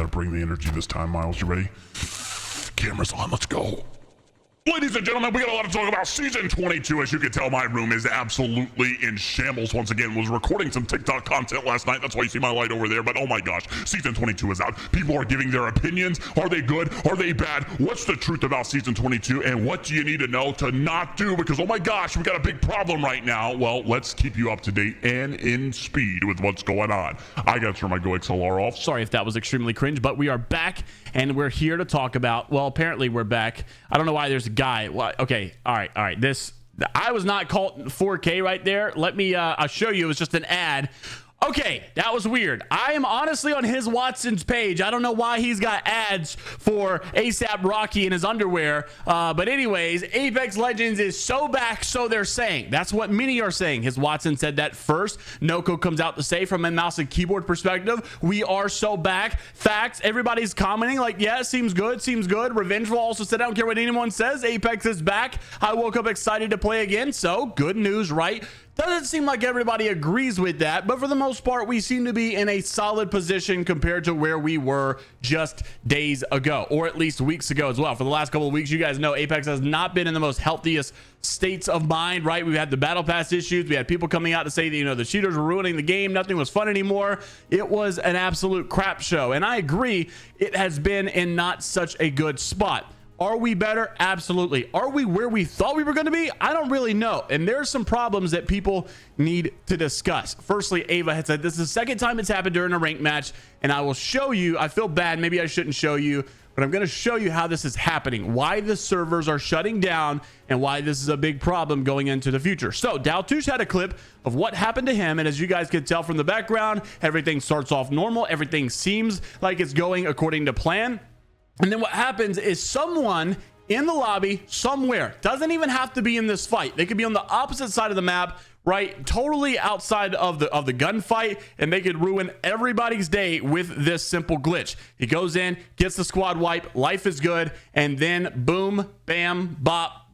gotta bring the energy this time, Miles. You ready? Cameras on, let's go. Ladies and gentlemen, we got a lot to talk about. Season 22, as you can tell, my room is absolutely in shambles once again. Was recording some TikTok content last night. That's why you see my light over there. But oh my gosh, Season 22 is out. People are giving their opinions. Are they good? Are they bad? What's the truth about Season 22? And what do you need to know to not do? Because oh my gosh, we got a big problem right now. Well, let's keep you up to date and in speed with what's going on. I gotta turn my Go XLR off. Sorry if that was extremely cringe, but we are back and we're here to talk about, well, apparently we're back. I don't know why there's a guy. Well, okay, all right. This, I was not caught 4K right there. Let me, I'll show you. It was just an ad. Okay, that was weird. I am honestly on his Watson's page. I don't know why he's got ads for ASAP Rocky in his underwear. But anyways, Apex Legends is so back, so they're saying. That's what many are saying. His Watson said that first. Noko comes out to say from a mouse and keyboard perspective, we are so back. Facts, everybody's commenting like, yeah, seems good, seems good. Revengeful also said, I don't care what anyone says. Apex is back. I woke up excited to play again. So good news, right? Doesn't seem like everybody agrees with that, but for the most part, we seem to be in a solid position compared to where we were just days ago, or at least weeks ago as well. For the last couple of weeks, you guys know Apex has not been in the most healthiest states of mind, right? We've had the battle pass issues. We had people coming out to say that, you know, the cheaters were ruining the game. Nothing was fun anymore. It was an absolute crap show. And I agree, it has been in not such a good spot. Are we better? Absolutely. Are we where we thought we were going to be? I don't really know. And there's some problems that people need to discuss. Firstly, Ava had said this is the second time it's happened during a ranked match, and I will show you. I feel bad. Maybe I shouldn't show you, but I'm going to show you how this is happening, why the servers are shutting down, and why this is a big problem going into the future. So Daltouche had a clip of what happened to him, and as you guys can tell from the background, everything starts off normal. Everything seems like it's going according to plan. And then what happens is someone in the lobby somewhere, doesn't even have to be in this fight. They could be on the opposite side of the map, right? Totally outside of the gunfight, and they could ruin everybody's day with this simple glitch. He goes in, gets the squad wipe, life is good, and then boom, bam, bop,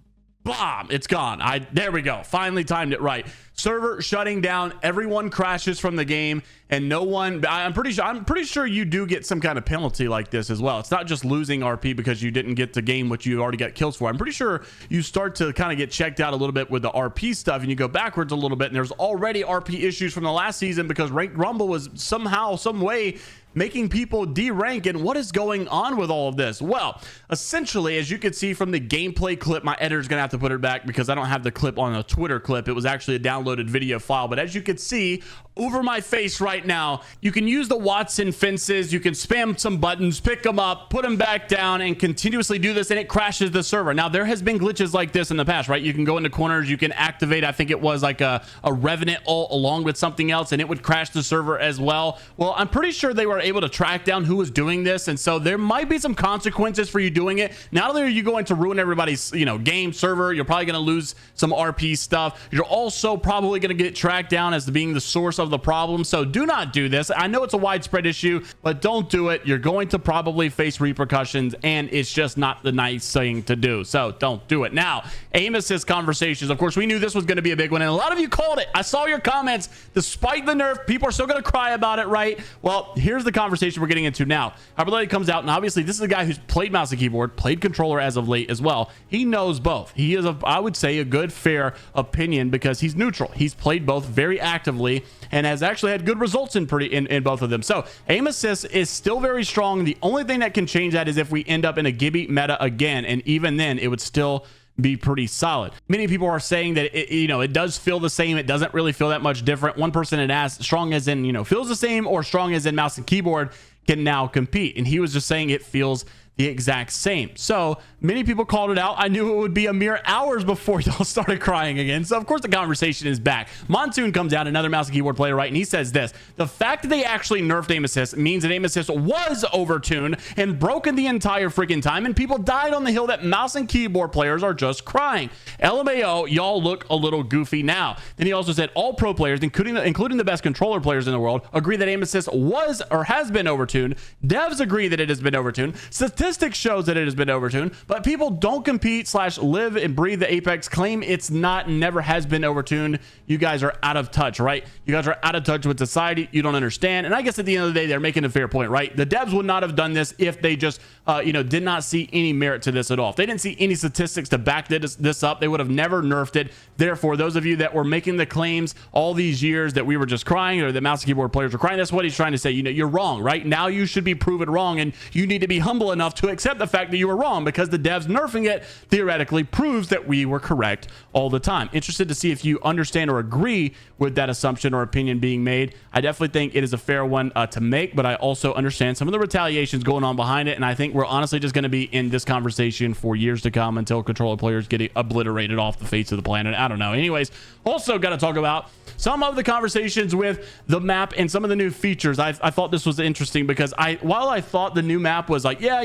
bomb, it's gone. There we go. Finally timed it right. Server shutting down, everyone crashes from the game, and no one, I'm pretty sure you do get some kind of penalty like this as well. It's not just losing RP because you didn't get to game what you already got kills for. I'm pretty sure you start to kind of get checked out a little bit with the RP stuff, and you go backwards a little bit, and there's already RP issues from the last season because Ranked Rumble was somehow, some way making people derank. And what is going on with all of this? Well, essentially, as you can see from the gameplay clip, my editor's gonna have to put it back because I don't have the clip on a Twitter clip. It was actually a downloaded video file, but as you can see over my face right now, you can use the Watson fences, you can spam some buttons, pick them up, put them back down, and continuously do this, and it crashes the server. Now, there has been glitches like this in the past, right? You can go into corners, you can activate, I think it was like a Revenant ult along with something else, and it would crash the server as well. Well, I'm pretty sure they were able to track down who was doing this, and so there might be some consequences for you doing it. Not only are you going to ruin everybody's, you know, game server, you're probably going to lose some RP stuff. You're also probably going to get tracked down as being the source of the problem. So do not do this. I know it's a widespread issue, but don't do it. You're going to probably face repercussions, and it's just not the nice thing to do. So don't do it. Now, aim assist conversations. Of course, we knew this was going to be a big one, and a lot of you called it. I saw your comments. Despite the nerf, people are still going to cry about it, right? Well, here's the conversation we're getting into now. Hyperlite comes out, and obviously this is a guy who's played mouse and keyboard, played controller as of late as well. He knows both. He is, I would say, a good, fair opinion because he's neutral. He's played both very actively and has actually had good results in both of them. So aim assist is still very strong. The only thing that can change that is if we end up in a Gibby meta again, and even then it would still be pretty solid. Many people are saying that it does feel the same. It doesn't really feel that much different. One person had asked, strong as in feels the same or strong as in mouse and keyboard can now compete, and he was just saying it feels the exact same. So many people called it out. I knew it would be a mere hours before y'all started crying again. So of course the conversation is back. Monsoon comes out, another mouse and keyboard player, right? And he says this: the fact that they actually nerfed aim assist means that aim assist was overtuned and broken the entire freaking time, and people died on the hill that mouse and keyboard players are just crying. LMAO, y'all look a little goofy now. Then he also said all pro players, including the best controller players in the world, agree that aim assist was or has been overtuned. Devs agree that it has been overtuned. Statistics statistics shows that it has been overtuned, but people don't compete / live and breathe the Apex, claim it's not, never has been overtuned. You guys are out of touch, right? You guys are out of touch with society. You don't understand. And I guess at the end of the day, they're making a fair point, right? The devs would not have done this if they just, did not see any merit to this at all. If they didn't see any statistics to back this up, they would have never nerfed it. Therefore, those of you that were making the claims all these years that we were just crying, or the mouse and keyboard players were crying, that's what he's trying to say. You're wrong, right? Now you should be proven wrong, and you need to be humble enough to accept the fact that you were wrong, because the devs nerfing it theoretically proves that we were correct all the time. Interested to see if you understand or agree with that assumption or opinion being made. I definitely think it is a fair one to make, but I also understand some of the retaliations going on behind it, and I think we're honestly just going to be in this conversation for years to come until controller players get obliterated off the face of the planet. I don't know. Anyways, also got to talk about some of the conversations with the map and some of the new features. I thought this was interesting because while I thought the new map was like, yeah,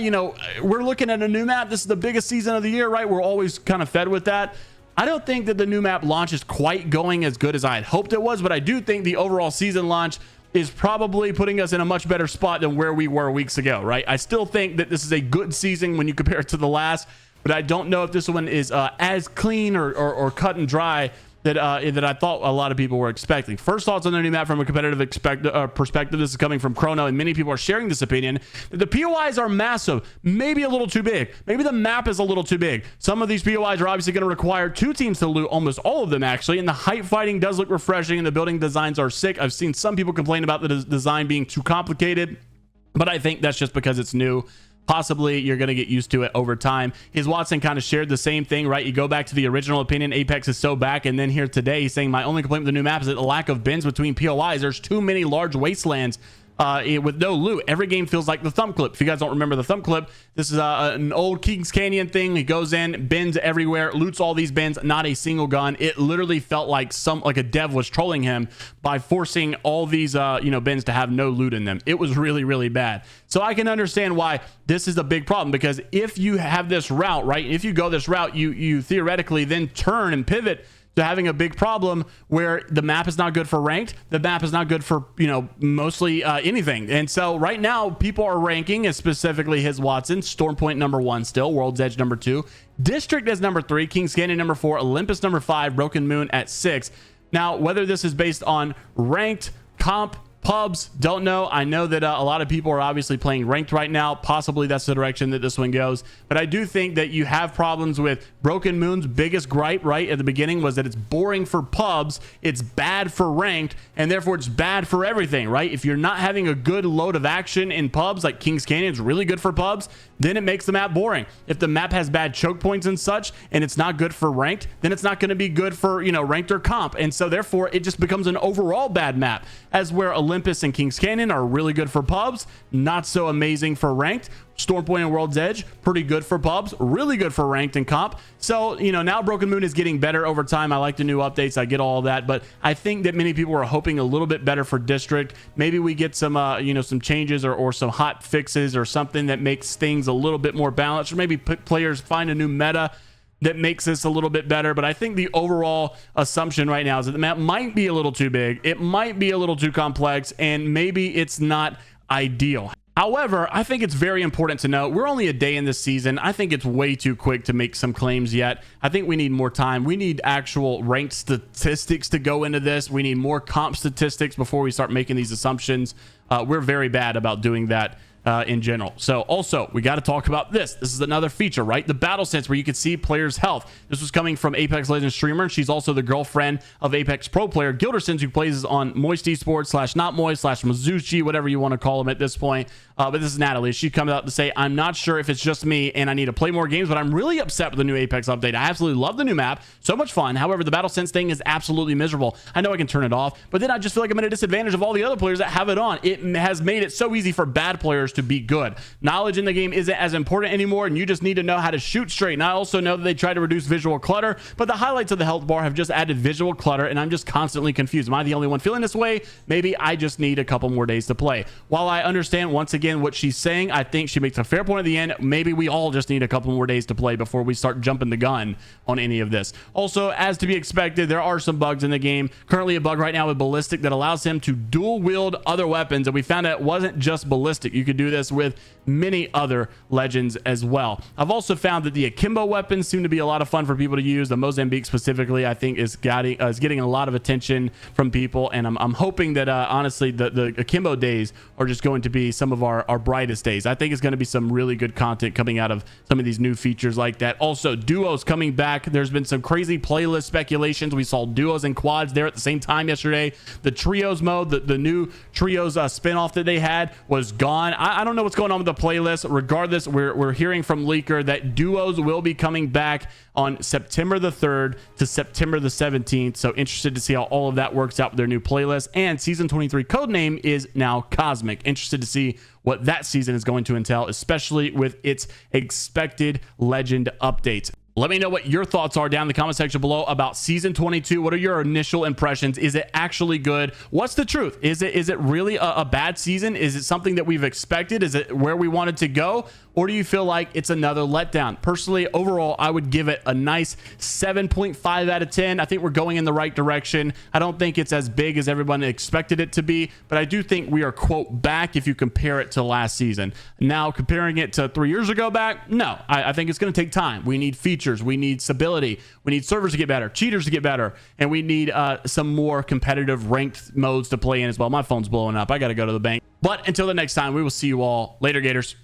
we're looking at a new map. This is the biggest season of the year, right? We're always kind of fed with that. I don't think that the new map launch is quite going as good as I had hoped it was, but I do think the overall season launch is probably putting us in a much better spot than where we were weeks ago, right? I still think that this is a good season when you compare it to the last, but I don't know if this one is as clean or cut and dry that I thought a lot of people were expecting. First thoughts on the new map from a competitive perspective. This is coming from Chrono, and many people are sharing this opinion that the POIs are massive, maybe a little too big. Maybe the map is a little too big. Some of these POIs are obviously going to require 2 teams to loot, almost all of them actually, and the height fighting does look refreshing, and the building designs are sick. I've seen some people complain about the design being too complicated, but I think that's just because it's new. Possibly you're going to get used to it over time. His Watson kind of shared the same thing, right? You go back to the original opinion, Apex is so back, and then here today he's saying my only complaint with the new map is that the lack of bins between POIs. There's too many large wastelands with no loot. Every game feels like the thumb clip. If you guys don't remember the thumb clip, this is an old Kings Canyon thing. He goes in, bins everywhere, loots all these bins, not a single gun. It literally felt like a dev was trolling him by forcing all these bins to have no loot in them. It was really, really bad. So I can understand why this is a big problem, because if you have this route, right, if you go this route, you theoretically then turn and pivot to having a big problem where the map is not good for ranked, the map is not good for mostly anything. And so right now people are ranking, as specifically his Watson, Stormpoint #1 still, World's Edge #2, District as #3, Kings Canyon #4, Olympus #5, Broken Moon at 6. Now whether this is based on ranked, comp, pubs, don't know. I know that a lot of people are obviously playing ranked right now. Possibly that's the direction that this one goes. But I do think that you have problems with Broken Moon's biggest gripe right at the beginning was that it's boring for pubs, it's bad for ranked, and therefore it's bad for everything, right? If you're not having a good load of action in pubs, like Kings Canyon is really good for pubs, then it makes the map boring. If the map has bad choke points and such, and it's not good for ranked, then it's not going to be good for, ranked or comp. And so therefore it just becomes an overall bad map, as where Olympus and Kings Canyon are really good for pubs, not so amazing for ranked. Stormpoint and World's Edge, pretty good for pubs, really good for ranked and comp. So, now Broken Moon is getting better over time. I like the new updates. I get all of that, but I think that many people are hoping a little bit better for District. Maybe we get some, some changes or some hot fixes or something that makes things a little bit more balanced, or maybe players find a new meta that makes this a little bit better. But I think the overall assumption right now is that the map might be a little too big. It might be a little too complex, and maybe it's not ideal. However, I think it's very important to note we're only a day in this season. I think it's way too quick to make some claims yet. I think we need more time. We need actual ranked statistics to go into this. We need more comp statistics before we start making these assumptions. We're very bad about doing that in general. So also, we got to talk about this. This is another feature, right? The battle sense, where you can see players' health. This was coming from Apex Legends streamer, and she's also the girlfriend of Apex Pro player Gildersons, who plays on Moist Esports / Not Moist / Mizuchi, whatever you want to call him at this point. But this is Natalie. She comes out to say, I'm not sure if it's just me and I need to play more games, but I'm really upset with the new Apex update. I absolutely love the new map. So much fun. However, the battle sense thing is absolutely miserable. I know I can turn it off, but then I just feel like I'm at a disadvantage of all the other players that have it on. It has made it so easy for bad players to be good. Knowledge in the game isn't as important anymore, and you just need to know how to shoot straight. And I also know that they try to reduce visual clutter, but the highlights of the health bar have just added visual clutter, and I'm just constantly confused. Am I the only one feeling this way? Maybe I just need a couple more days to play. While I understand, once again, again what she's saying. I think she makes a fair point at the end. Maybe we all just need a couple more days to play before we start jumping the gun on any of this. Also, as to be expected, there are some bugs in the game. Currently a bug right now with Ballistic that allows him to dual wield other weapons, and we found out it wasn't just Ballistic. You could do this with many other legends as well. I've also found that the akimbo weapons seem to be a lot of fun for people to use. The Mozambique specifically, I think, is getting a lot of attention from people, and I'm hoping that honestly the akimbo days are just going to be some of our brightest days. I think it's going to be some really good content coming out of some of these new features like that. Also, duos coming back. There's been some crazy playlist speculations. We saw duos and quads there at the same time yesterday. The trios mode, the new trios spinoff that they had was gone. I don't know what's going on with the playlist. Regardless, we're hearing from Leaker that duos will be coming back on September the 3rd to September the 17th. So interested to see how all of that works out with their new playlist. And season 23 codename is now Cosmic. Interested to see what that season is going to entail, especially with its expected legend updates. Let me know what your thoughts are down in the comment section below about season 22. What are your initial impressions? Is it actually good? What's the truth? Is it really a bad season? Is it something that we've expected? Is it where we wanted to go? Or do you feel like it's another letdown? Personally, overall, I would give it a nice 7.5 out of 10. I think we're going in the right direction. I don't think it's as big as everyone expected it to be, but I do think we are, quote, back if you compare it to last season. Now, comparing it to 3 years ago back, no. I think it's going to take time. We need features. We need stability. We need servers to get better, cheaters to get better, and we need some more competitive ranked modes to play in as well. My phone's blowing up. I got to go to the bank. But until the next time, we will see you all later, Gators.